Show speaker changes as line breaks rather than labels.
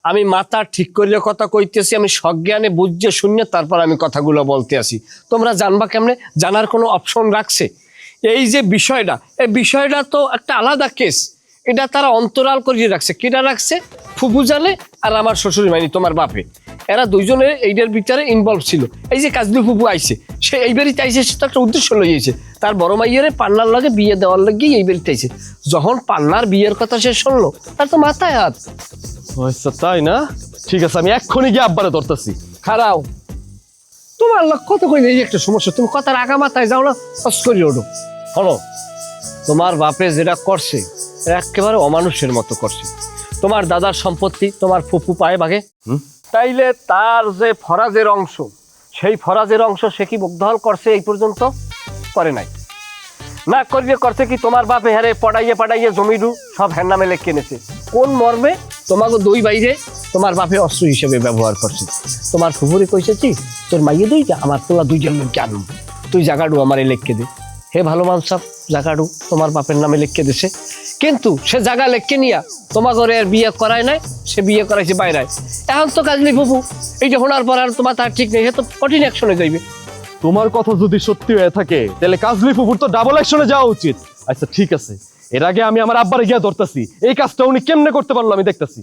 আমি মাথা ঠিক করিলে কথা কইতেছি, আমি সজ্ঞানে বুঝে শুনে তারপর আমি কথাগুলো বলতে আসি। তোমরা জানবা কেমনে? জানার কোনো অপশন রাখছে? এই যে বিষয়টা, এই বিষয়টা তো একটা আলাদা কেস। এটা তারা অন্তরাল করিয়ে রাখছে। কিরা রাখছে? ফুফু জানে আর আমার শ্বশুর মানে তোমার বাপে, এরা দুইজনের এইটার ভিতরে ইনভলভ ছিল। এই যে কাজলি ফুফু আইছে, সে এই বাড়িতে আইসে, সে তো একটা উদ্দেশ্য লইয়েছে। তার বড় মাইয়ারে পান্নার লগে বিয়ে দেওয়ার লাগে এই বাড়িতে আইছে। যখন পান্নার বিয়ের কথা সে শুনলো, তার তো মাথায় হাত।
আচ্ছা তাই না? ঠিক আছে, আমি এক্ষুনি গিয়ে আব্বারে ধরতেছি।
খারাও, তোমার লক্ষ্য তো কই এই একটা সমস্যা। তুমি কথার আগা মাথায় যাও না, সস করি ওঠো। হলো, তোমার বাপে যেটা করছে একেবারে অমানুষের মতো করছে। তোমার দাদার সম্পত্তি তোমার ফুফু পায় ভাগে, তাইলে তার যে ফরাজের অংশ, সেই ফরাজের অংশ সে কি মুগ্ধহল করছে? এই পর্যন্ত করে নাই। না করিয়ে করছে কি তোমার বাপে হারে পড়াইয়ে জমিরু সব হ্যার নামে লেখ কিনেছে। কোন মর্মে? তোমাকে দুই বাইরে তোমার বাপে অস্ত্র হিসেবে ব্যবহার করছে। তোমার ফুফুরে কইছে কি, তোর মাইয়ে দুইটা, আমার তোলা দুইজন লোককে আনবো, তুই জাগাড়ু আমার লেখকে দে। হে ভালো মানসাব, জাগাড়ু তোমার বাপের নামে লেখকে দিছে, কিন্তু সে জায়গা লেখকে নিয়া তোমার ঘরে আর বিয়ে করায় নাই, সে বিয়ে করাইছে বাইরে। এখন তো কাজলি ফুফু এইটা শোনার পর আর তোমার তার ঠিক নেই, সে তো কঠিন অ্যাকশনে যাইবে।
তোমার কথা যদি সত্যি হয়ে থাকে তাহলে কাজলি ফুফুর তো ডাবল অ্যাকশনে যাওয়া উচিত। আচ্ছা ঠিক আছে, এর আগে আমি আমার আব্বারে গিয়ে ধরতেছি। এই কাজটা উনি কেমনে করতে পারলো আমি দেখতেছি।